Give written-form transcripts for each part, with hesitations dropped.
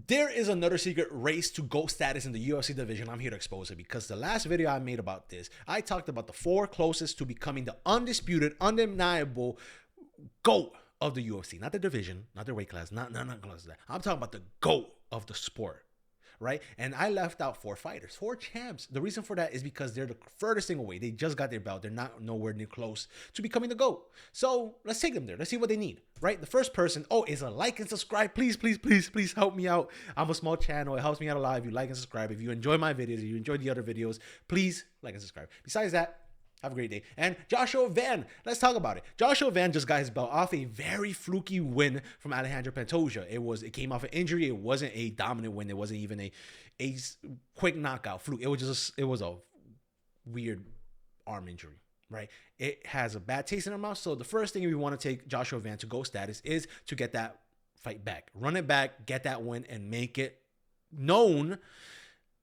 There is another secret race to GOAT status in the UFC division. I'm here to expose it because the last video I made about this, I talked about the 4 closest to becoming the undisputed, undeniable GOAT of the UFC. Not the division, not the weight class, not close to that. I'm talking about the GOAT of the sport, right? And I left out 4 fighters, 4 champs. The reason for that is because they're the furthest thing away. They just got their belt. They're not nowhere near close to becoming the GOAT. So let's take them there. Let's see what they need, right? The first person, is a like and subscribe. Please, please, please, please help me out. I'm a small channel. It helps me out a lot if you like and subscribe. If you enjoy my videos, if you enjoy the other videos, please like and subscribe. Besides that, have a great day. And Joshua Van, let's talk about it. Joshua Van just got his belt off a very fluky win from Alejandro Pantoja. It came off an injury. It wasn't a dominant win. It wasn't even a quick knockout fluke. It was a weird arm injury, right? It has a bad taste in our mouth. So the first thing we want to take Joshua Van to GOAT status is to get that fight back. Run it back, get that win, and make it known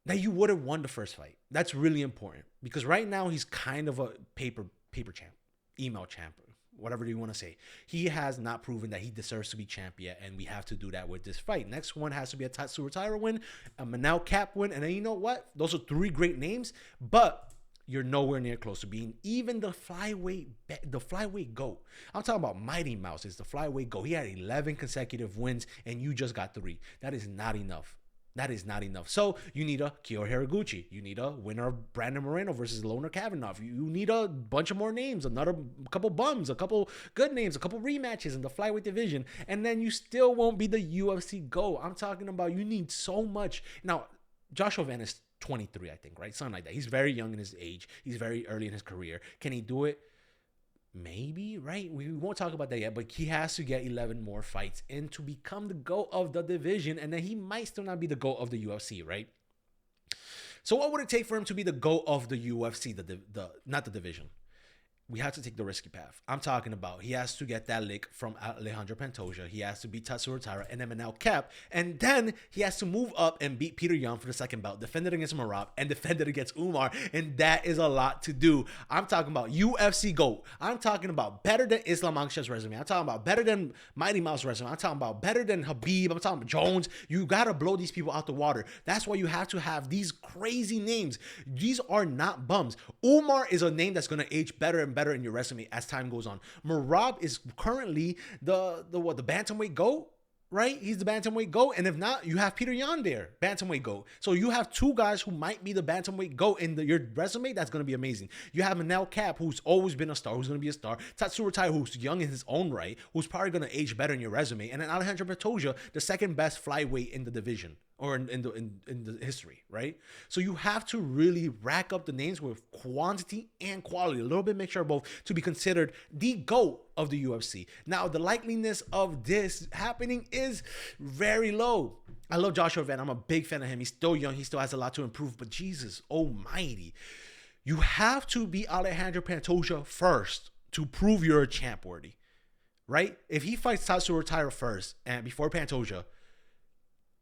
that you would have won the first fight. That's really important because right now he's kind of a paper champ, email champ, whatever you want to say. He has not proven that he deserves to be champ yet, and we have to do that with this fight. Next one has to be a Tatsuro Taira win, a Manel Cap win, and then you know what? Those are 3 great names, but you're nowhere near close to being even the flyweight GOAT. I'm talking about Mighty Mouse is the flyweight GOAT. He had 11 consecutive wins, and you just got 3. That is not enough. That is not enough. So you need a Kyo Haraguchi. You need a winner of Brandon Moreno versus Loner Kavanagh. You need a bunch of more names, a couple bums, a couple good names, a couple rematches in the flyweight division, and then you still won't be the UFC GOAT. I'm talking about you need so much. Now, Joshua Van is 23, I think, right? Something like that. He's very young in his age. He's very early in his career. Can he do it? Maybe, right? We won't talk about that yet, but he has to get 11 more fights in to become the GOAT of the division, and then he might still not be the GOAT of the UFC, right? So what would it take for him to be the GOAT of the UFC, not the division? We have to take the risky path. I'm talking about he has to get that lick from Alejandro Pantoja. He has to beat Tatsuro Taira and then Manel Cap. And then he has to move up and beat Peter Yan for the second belt, defend it against Merab, and defend it against Umar. And that is a lot to do. I'm talking about UFC GOAT. I'm talking about better than Islam Makhav's resume. I'm talking about better than Mighty Mouse resume. I'm talking about better than Khabib. I'm talking about Jones. You got to blow these people out the water. That's why you have to have these crazy names. These are not bums. Umar is a name that's going to age better and better in your resume as time goes on. Merab is currently the bantamweight GOAT, right? He's the bantamweight GOAT, and if not, you have Peter Yan there, bantamweight GOAT. So you have 2 guys who might be the bantamweight GOAT in your resume. That's going to be amazing. You have Manel Cap, who's always been a star, who's going to be a star. Tatsuro Taira, who's young in his own right, who's probably going to age better in your resume, and then Alejandro Pantoja, the second best flyweight in the division or in the history, right? So you have to really rack up the names with quantity and quality, a little bit mixture of both, to be considered the GOAT of the UFC. Now, the likeliness of this happening is very low. I love Joshua Van. I'm a big fan of him. He's still young. He still has a lot to improve, but Jesus almighty, you have to beat Alejandro Pantoja first to prove you're a champ worthy, right? If he fights Tatsuro Taira first and before Pantoja,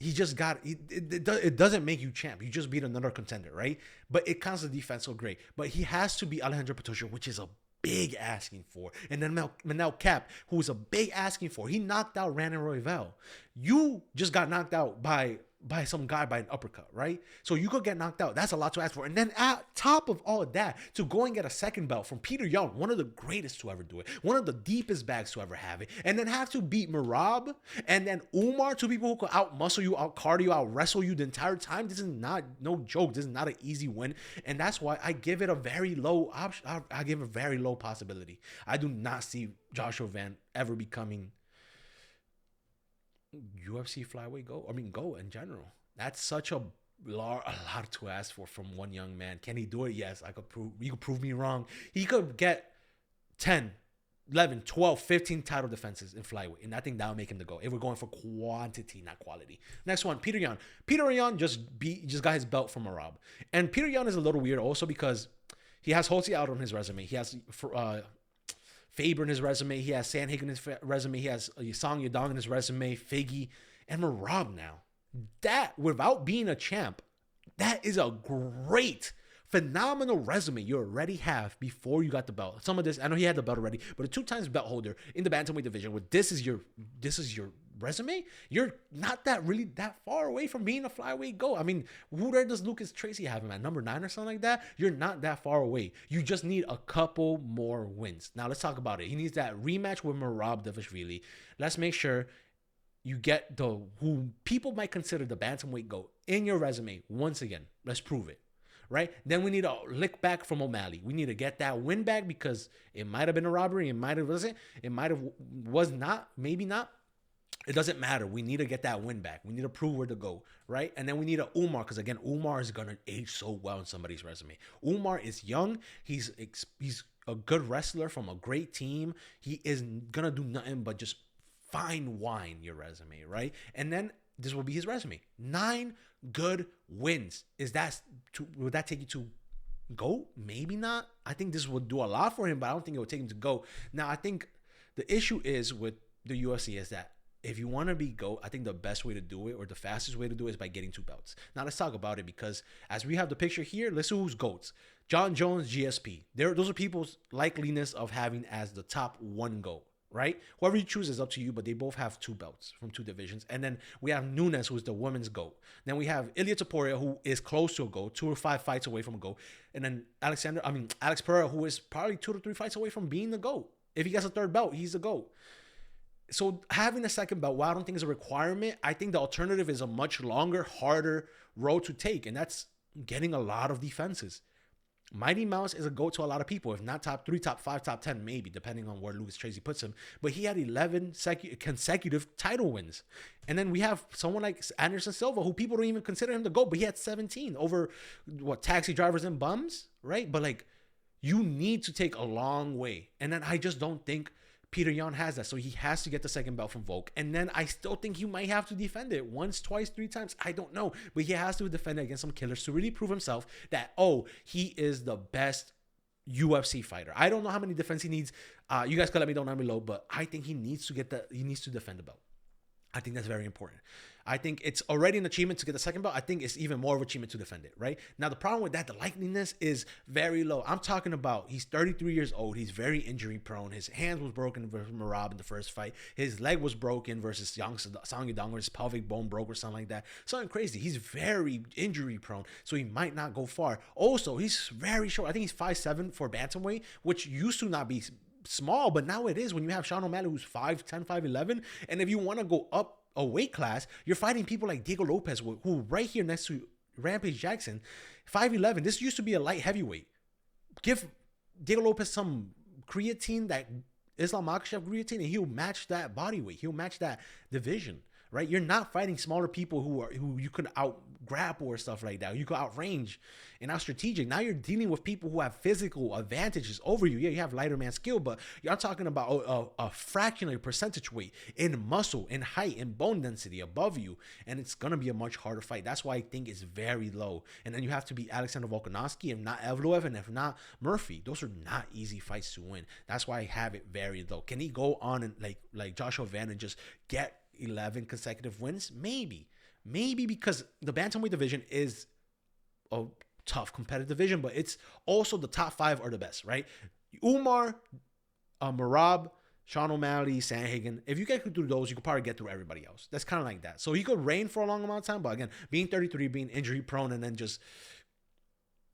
it doesn't make you champ. You just beat another contender, right? But it counts the defense so great. But he has to beat Alejandro Pantoja, which is a big asking for. And then Manel Cap, who is a big asking for. He knocked out Randy Royval. You just got knocked out by some guy by an uppercut, right? So you could get knocked out. That's a lot to ask for. And then at top of all of that, to go and get a second belt from Peter Yan, one of the greatest to ever do it, one of the deepest bags to ever have it, and then have to beat Merab and then Umar, 2 people who could out-muscle you, out-cardio, out-wrestle you the entire time. This is no joke. This is not an easy win. And that's why I give it a very low option. I give a very low possibility. I do not see Joshua Van ever becoming UFC flyweight GOAT in general. That's such a lot to ask for from one young man. Can he do it? Yes, you could prove me wrong. He could get 10, 11, 12, 15 title defenses in flyweight, and I think that would make him the GOAT if we're going for quantity, not quality. Next one, Peter Yan. Peter Yan just got his belt from Merab, and Peter Yan is a little weird also because he has Holtzy out on his resume. He has Faber in his resume. He has Sandhagen in his resume. He has Song Yadong in his resume, Figgy, and Merab now. That, without being a champ, that is a great, phenomenal resume you already have before you got the belt. Some of this, I know he had the belt already, but a 2 times belt holder in the bantamweight division, where this is your resume, you're not that really that far away from being a flyweight GOAT. I mean, where does Lucas Tracy have him at? Number 9 or something like that? You're not that far away. You just need a couple more wins. Now let's talk about it. He needs that rematch with Merab Dvalishvili. Let's make sure you get the who people might consider the bantamweight GOAT in your resume once again. Let's prove it. Right? Then we need a lick back from O'Malley. We need to get that win back because it might have been a robbery. It might have wasn't. It might have was not. Maybe not. It doesn't matter. We need to get that win back. We need to prove where to go, right? And then we need a Umar because again, Umar is gonna age so well in somebody's resume. Umar is young. He's a good wrestler from a great team. He is gonna do nothing but just fine wine your resume, right? And then this will be his resume. 9 good wins. Would that take you to GOAT? Maybe not. I think this would do a lot for him, but I don't think it would take him to GOAT. Now, I think the issue is with the UFC is that if you want to be GOAT, I think the best way to do it or the fastest way to do it is by getting 2 belts. Now, let's talk about it because as we have the picture here, let's see who's GOATs. John Jones, GSP. Those are people's likeliness of having as the top 1 GOAT. Right? Whoever you choose is up to you, but they both have 2 belts from 2 divisions. And then we have Nunes, who's the women's GOAT. Then we have Ilia Topuria, who is close to a GOAT, 2 or 5 fights away from a GOAT. And then Alex Pereira, who is probably 2 to 3 fights away from being the GOAT. If he gets a 3rd belt, he's the GOAT. So having a 2nd belt, while I don't think is a requirement, I think the alternative is a much longer, harder road to take. And that's getting a lot of defenses. Mighty Mouse is a GOAT to a lot of people, if not top 3, top 5, top 10, maybe, depending on where Lucas Tracy puts him. But he had 11 consecutive title wins. And then we have someone like Anderson Silva, who people don't even consider him the GOAT, but he had 17 over, taxi drivers and bums, right? But, you need to take a long way. And then I just don't think Peter Yan has that. So he has to get the 2nd belt from Volk. And then I still think he might have to defend it once, twice, 3 times. I don't know. But he has to defend it against some killers to really prove himself that, he is the best UFC fighter. I don't know how many defense he needs. You guys can let me know down below. But I think he needs to defend the belt. I think that's very important. I think it's already an achievement to get the 2nd belt. I think it's even more of an achievement to defend it, right? Now, the problem with that, the likeliness is very low. I'm talking about he's 33 years old. He's very injury prone. His hands was broken versus Merab in the first fight. His leg was broken versus Sang Yadong, or his pelvic bone broke or something like that. Something crazy. He's very injury prone, so he might not go far. Also, he's very short. I think he's 5'7" for bantamweight, which used to not be small, but now it is when you have Sean O'Malley, who's 5'10", 5'11". And if you want to go up a weight class, you're fighting people like Diego Lopez, who right here next to Rampage Jackson, 5'11". This used to be a light heavyweight. Give Diego Lopez some creatine, that Islam Makhachev creatine, and he'll match that body weight. He'll match that division, right? You're not fighting smaller people who you could out grapple or stuff like that. You could outrange and out strategic. Now you're dealing with people who have physical advantages over you. Yeah, you have lighter man skill, but you're talking about a fraction of your percentage weight in muscle, in height, in bone density above you, and it's gonna be a much harder fight. That's why I think it's very low. And then you have to be Alexander Volkanovski, if not Evloev, and if not Murphy. Those are not easy fights to win. That's why I have it very low. Can he go on and like Joshua Van and just get 11 consecutive wins? Maybe because the bantamweight division is a tough competitive division, but it's also the top 5 are the best, right? Umar, Merab, Sean O'Malley, Sandhagen. If you get through those, you could probably get through everybody else. That's kind of like that. So he could reign for a long amount of time, but again, being 33, being injury prone, and then just,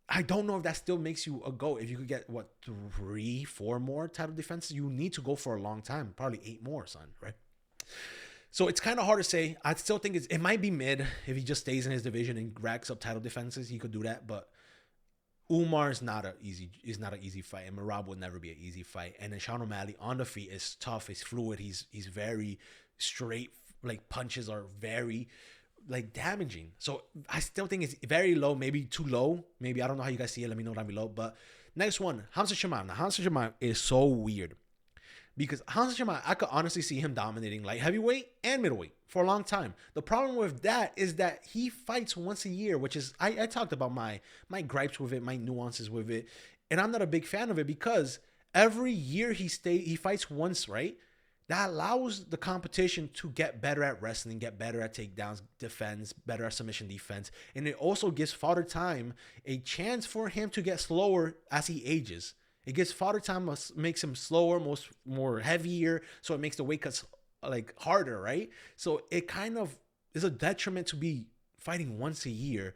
I don't know if that still makes you a GOAT. If you could get 3, 4 more title defenses, you need to go for a long time, probably 8 more, son, right? So it's kind of hard to say. I still think it might be mid if he just stays in his division and racks up title defenses. He could do that, but Umar is not an easy fight, and Merab would never be an easy fight. And then Sean O'Malley on the feet is tough. He's fluid. He's very straight. Punches are very damaging. So I still think it's very low, maybe too low. Maybe I don't know how you guys see it. Let me know down below. But next one, Hamza Chimaev. Now Hamza Chimaev is so weird. Because Hamza Chimaev, I could honestly see him dominating light heavyweight and middleweight for a long time. The problem with that is that he fights once a year, which is, I talked about my gripes with it, my nuances with it. And I'm not a big fan of it because every year he fights once, right? That allows the competition to get better at wrestling, get better at takedowns, defense, better at submission defense. And it also gives Father Time a chance for him to get slower as he ages. It gives Father Time, makes him slower, more heavier, so it makes the weight cuts like harder, right? So it kind of is a detriment to be fighting once a year.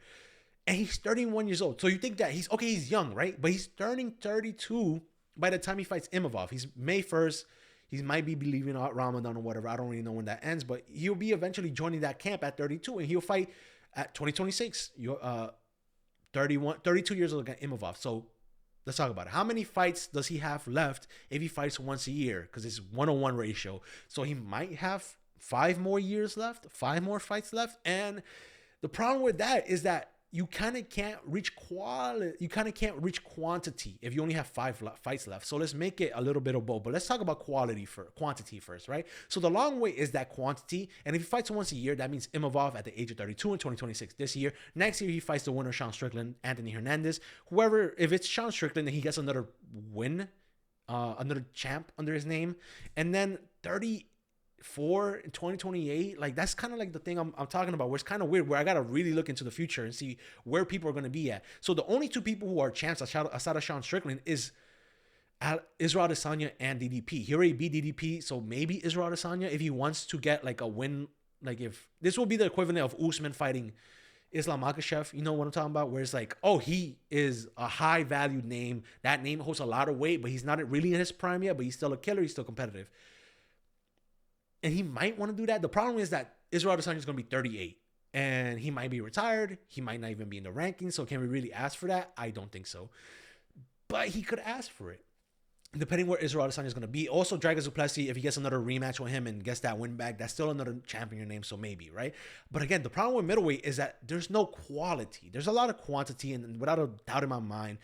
And he's 31 years old. So you think that he's okay, he's young, right? But he's turning 32 by the time he fights Imavov. He's May 1st. He might be leaving out Ramadan or whatever. I don't really know when that ends, but he'll be eventually joining that camp at 32, and he'll fight at 2026. You're 32 years old against Imavov. So let's talk about it. How many fights does he have left if he fights once a year? Because it's 1-on-1 ratio. So he might have 5 more years left, 5 more fights left. And the problem with that is that you kind of can't reach quality. You kind of can't reach quantity if you only have 5 fights left. So let's make it a little bit of both. But let's talk about quantity first, right? So the long way is that quantity. And if he fights once a year, that means Imavov at the age of 32 in 2026 this year. Next year, he fights the winner, Sean Strickland, Anthony Hernandez. Whoever, if it's Sean Strickland, then he gets another win, another champ under his name. And then 34 in 2028, like that's kind of like the thing I'm talking about, where it's kind of weird, where I gotta really look into the future and see where people are going to be at. So the only 2 people who are champs aside of Sean Strickland is Israel Adesanya and DDP. He already beat DDP, so maybe Israel Adesanya, if he wants to get like a win, like if this will be the equivalent of Usman fighting Islam Makhachev, you know what I'm talking about, where it's like, oh, he is a high value name, that name holds a lot of weight, but he's not really in his prime yet, but he's still a killer, he's still competitive. And he might want to do that. The problem is that Israel Adesanya is going to be 38. And he might be retired. He might not even be in the rankings. So can we really ask for that? I don't think so. But he could ask for it, depending where Israel Adesanya is going to be. Also, Dragan Duplessis, if he gets another rematch with him and gets that win back, that's still another champion in your name. So maybe, right? But again, the problem with middleweight is that there's no quality. There's a lot of quantity. And without a doubt in my mind,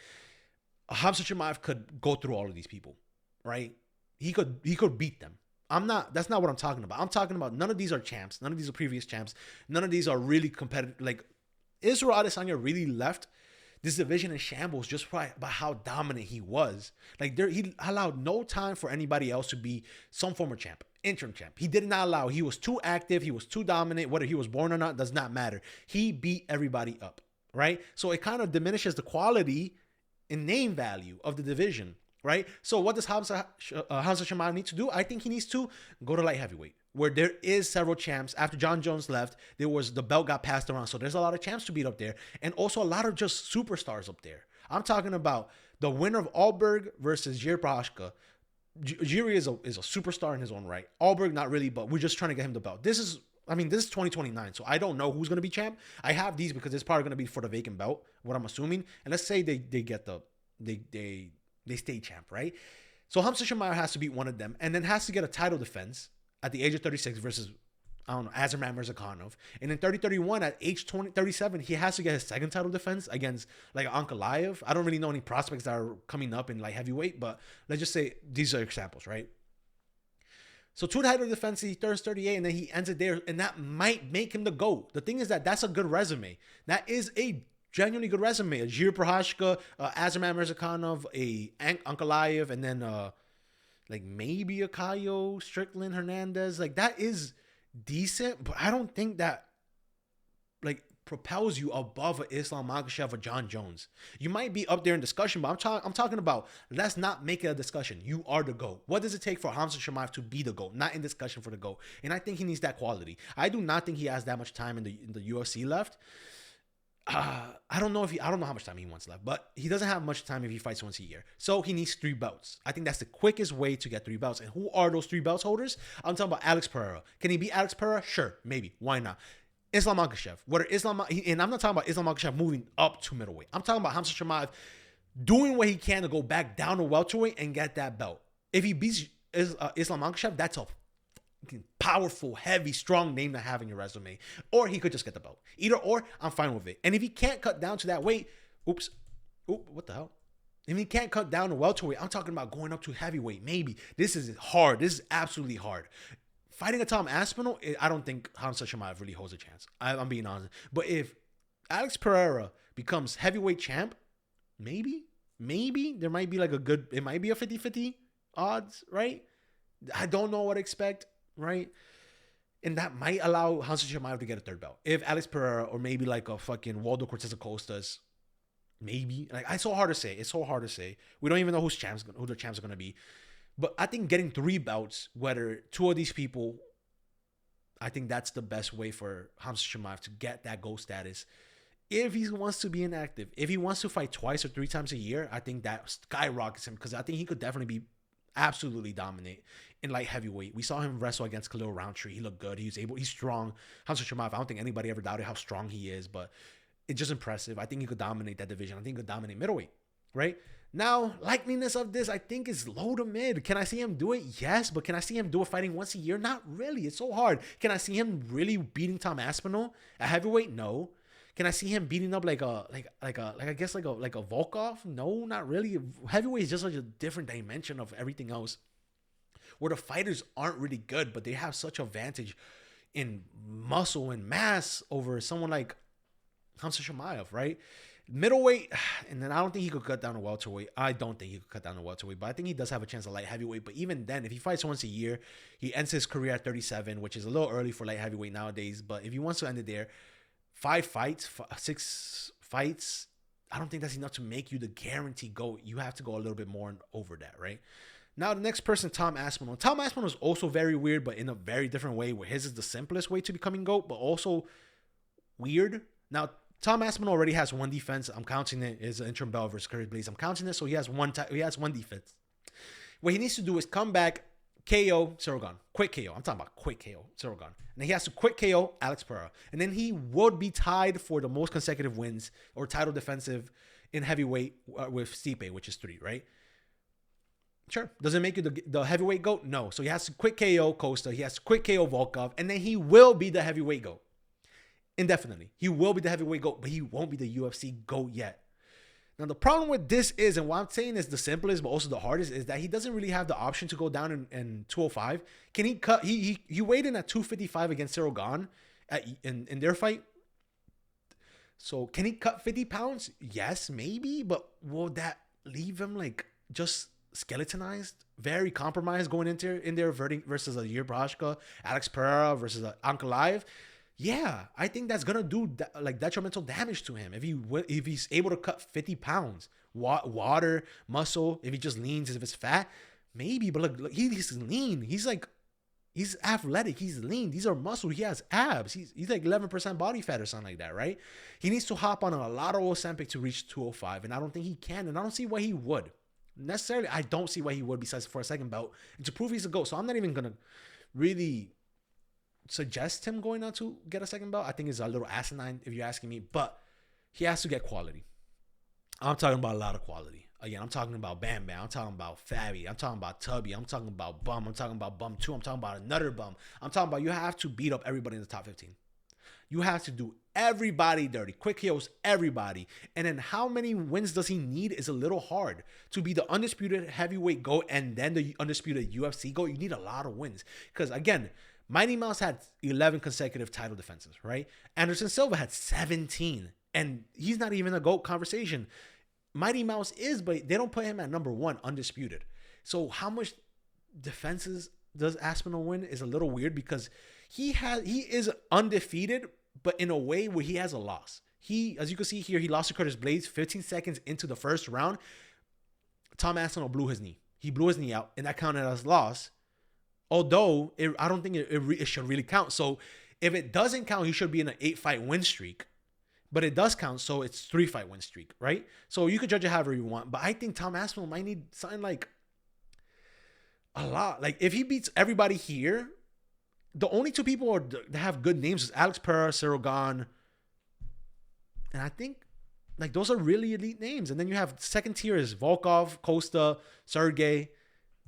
Khamzat Chimaev could go through all of these people, right? He could beat them. That's not what I'm talking about. I'm talking about none of these are champs. None of these are previous champs. None of these are really competitive. Like, Israel Adesanya really left this division in shambles just by how dominant he was. Like, he allowed no time for anybody else to be some former champ, interim champ. He did not allow. He was too active. He was too dominant. Whether he was born or not does not matter. He beat everybody up, right? So it kind of diminishes the quality and name value of the division. Right? So what does Khamzat Chimaev need to do? I think he needs to go to light heavyweight, where there is several champs. After John Jones left, the belt got passed around. So there's a lot of champs to beat up there. And also a lot of just superstars up there. I'm talking about the winner of Alberg versus Jiri Prochazka. Jiri is a superstar in his own right. Alberg, not really, but we're just trying to get him the belt. This is 2029, so I don't know who's going to be champ. I have these because it's probably going to be for the vacant belt, what I'm assuming. And let's say they get they stay champ, right? So Khamzat Chimaev has to beat one of them and then has to get a title defense at the age of 36 versus, I don't know, Azarman Mirzakhanov. And in 31 at age 37, he has to get his second title defense against like Ankalaev. I don't really know any prospects that are coming up in light heavyweight, but let's just say these are examples, right? So 2 title defenses, he turns 38, and then he ends it there, and that might make him the GOAT. The thing is that's a good resume. That is a genuinely good resume. A Jiri Prochazka, Azarman Mirzakhanov, a Ankalaev, and then like maybe a Caio Strickland Hernandez. Like, that is decent, but I don't think that like propels you above a Islam Makhachev or John Jones. You might be up there in discussion, but I'm talking about, let's not make it a discussion. You are the GOAT. What does it take for Khamzat Chimaev to be the GOAT? Not in discussion for the GOAT. And I think he needs that quality. I do not think he has that much time in the UFC left. I don't know how much time he wants left, but he doesn't have much time if he fights once a year. So he needs 3 belts. I think that's the quickest way to get 3 belts. And who are those 3 belts holders? I'm talking about Alex Pereira. Can he beat Alex Pereira? Sure, maybe. Why not? Islam Makhachev. And I'm not talking about Islam Makhachev moving up to middleweight. I'm talking about Khamzat Chimaev doing what he can to go back down to welterweight and get that belt. If he beats Islam Makhachev, that's a powerful, heavy, strong name to have in your resume. Or he could just get the belt. Either or, I'm fine with it. And if he can't cut down to that weight, what the hell? If he can't cut down to welterweight, I'm talking about going up to heavyweight. Maybe. This is hard. This is absolutely hard. Fighting a Tom Aspinall, I don't think Khamzat Chimaev really holds a chance. I'm being honest. But if Alex Pereira becomes heavyweight champ, maybe there might be like it might be a 50-50 odds, right? I don't know what to expect, right? And that might allow Khamzat Chimaev to get a 3rd belt. If Alex Pereira or maybe like a fucking Waldo Cortez Acosta's, maybe. Like, it's so hard to say. It's so hard to say. We don't even know who the champs are going to be. But I think getting 3 belts, whether 2 of these people I think that's the best way for Khamzat Chimaev to get that GOAT status. If he wants to be inactive, if he wants to fight twice or 3 times a year, I think that skyrockets him, because I think he could definitely be absolutely dominate in light heavyweight. We saw him wrestle against Khalil Roundtree. He looked good. He's strong. Khamzat Chimaev, I don't think anybody ever doubted how strong he is, but it's just impressive. I think he could dominate that division. I think he could dominate middleweight, right? Now, likeliness of this, I think, is low to mid. Can I see him do it? Yes, but can I see him do it fighting once a year? Not really. It's so hard. Can I see him really beating Tom Aspinall at heavyweight? No. Can I see him beating up like a Volkov? No, not really. Heavyweight is just such a different dimension of everything else, where the fighters aren't really good, but they have such advantage in muscle and mass over someone like Khamzat Chimaev, right? Middleweight, and then I don't think he could cut down to welterweight. I don't think he could cut down to welterweight, but I think he does have a chance at light heavyweight. But even then, if he fights once a year, he ends his career at 37, which is a little early for light heavyweight nowadays. But if he wants to end it there, 6 fights, I don't think that's enough to make you the guaranteed GOAT. You have to go a little bit more over that, right? Now, the next person, Tom Aspinall. Tom Aspinall is also very weird, but in a very different way, where his is the simplest way to becoming GOAT, but also weird. Now, Tom Aspinall already has one defense. I'm counting it as an interim belt versus Curtis Blaydes. I'm counting it, so he has one defense. What he needs to do is come back, KO Ciryl Gane. Quick KO. I'm talking about quick KO Ciryl Gane. And then he has to quick KO Alex Pereira. And then he would be tied for the most consecutive wins or title defensive in heavyweight with Stipe, which is 3, right? Sure. Does it make you the heavyweight GOAT? No. So he has to quick KO Costa. He has to quick KO Volkov. And then he will be the heavyweight GOAT. Indefinitely. He will be the heavyweight GOAT, but he won't be the UFC GOAT yet. Now, the problem with this is, and what I'm saying is the simplest, but also the hardest, is that he doesn't really have the option to go down in 205. Can he cut? He weighed in at 255 against Ciryl Gane in their fight. So can he cut 50 pounds? Yes, maybe, but will that leave him like just skeletonized, very compromised going into in there versus a Yuri Prochazka, Alex Pereira versus Ankalaev? Yeah, I think that's gonna do like detrimental damage to him if he's able to cut 50 pounds, water, muscle. If he just leans, if it's fat, maybe. But look, he's lean. He's athletic. He's lean. These are muscle. He has abs. He's like 11% body fat or something like that, right? He needs to hop on a lot of Ozempic to reach 205, and I don't think he can, and I don't see why he would necessarily. I don't see why he would, besides for a second belt and to prove he's a GOAT. So I'm not even gonna really suggest him going out to get a second belt. I think it's a little asinine if you're asking me, but he has to get quality. I'm talking about a lot of quality. Again, I'm talking about Bam Bam. I'm talking about Fabi. I'm talking about Tubby. I'm talking about Bum. I'm talking about Bum 2. I'm talking about another Bum. I'm talking about you have to beat up everybody in the top 15. You have to do everybody dirty. Quick KOs, everybody. And then how many wins does he need is a little hard. To be the undisputed heavyweight GOAT and then the undisputed UFC GOAT, you need a lot of wins. Because again, Mighty Mouse had 11 consecutive title defenses, right? Anderson Silva had 17, and he's not even a GOAT conversation. Mighty Mouse is, but they don't put him at number 1, undisputed. So how much defenses does Aspinall win is a little weird, because he is undefeated, but in a way where he has a loss. As you can see here, he lost to Curtis Blaydes 15 seconds into the first round. Tom Aspinall blew his knee. He blew his knee out, and that counted as loss. Although, I don't think it should really count. So, if it doesn't count, he should be in an 8-fight win streak. But it does count, so it's 3-fight win streak, right? So, you could judge it however you want. But I think Tom Aspinall might need something like a lot. Like, if he beats everybody here, the only 2 people that have good names is Alex Pereira, Ciryl Gane. And I think, like, those are really elite names. And then you have second tier is Volkov, Costa, Sergey.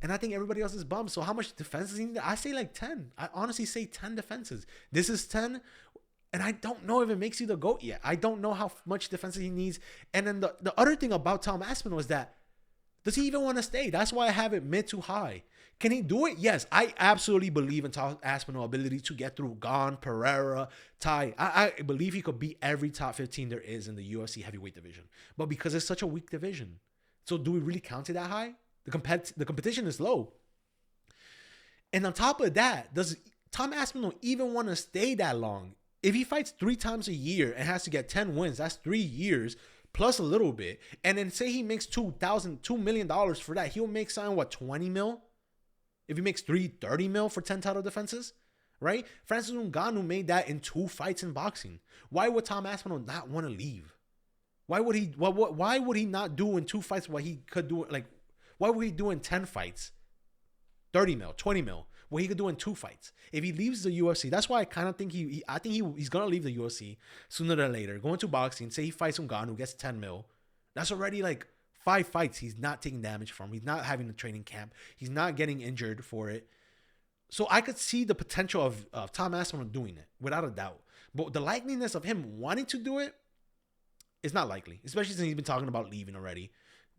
And I think everybody else is bummed. So how much defenses he need? I say like 10. I honestly say 10 defenses. This is 10. And I don't know if it makes you the GOAT yet. I don't know how much defenses he needs. And then the other thing about Tom Aspinall is that, does he even want to stay? That's why I have it mid to high. Can he do it? Yes. I absolutely believe in Tom Aspinall's ability to get through Gane, Pereira, Tai. I believe he could beat every top 15 there is in the UFC heavyweight division. But because it's such a weak division. So do we really count it that high? The competition is low. And on top of that, does Tom Aspinall even want to stay that long? If he fights 3 times a year and has to get 10 wins, that's 3 years plus a little bit. And then say he makes $2 million for that. He'll make something, 20 mil? If he makes 30 mil for 10 title defenses, right? Francis Ngannou made that in 2 fights in boxing. Why would Tom Aspinall not want to leave? Why would he? Why would he not do in 2 fights what he could do? Like, why would he do in 10 fights, 30 mil, 20 mil, what he could do in 2 fights? If he leaves the UFC, that's why I kind of think he's gonna leave the UFC sooner than later. Go into boxing, say he fights Ngannou, gets 10 mil. That's already like 5 fights he's not taking damage from. He's not having a training camp. He's not getting injured for it. So I could see the potential of Tom Aspinall doing it without a doubt. But the likeliness of him wanting to do it is not likely, especially since he's been talking about leaving already,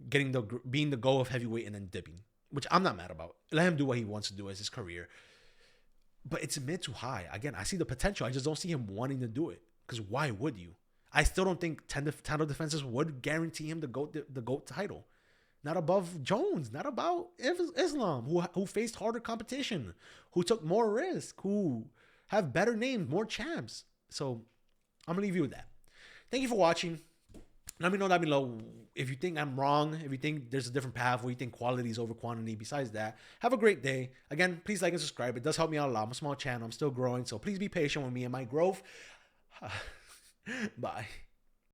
being the goal of heavyweight and then dipping, which I'm not mad about. Let him do what he wants to do as his career. But it's mid to high. Again, I see the potential. I just don't see him wanting to do it. Because why would you? I still don't think title defenses would guarantee him the GOAT title. Not above Jones. Not about Islam, who faced harder competition, who took more risk, who have better names, more champs. So I'm going to leave you with that. Thank you for watching. Let me know down below if you think I'm wrong, if you think there's a different path, or you think quality is over quantity. Besides that, have a great day. Again, please like and subscribe. It does help me out a lot. I'm a small channel. I'm still growing, so please be patient with me and my growth. Bye.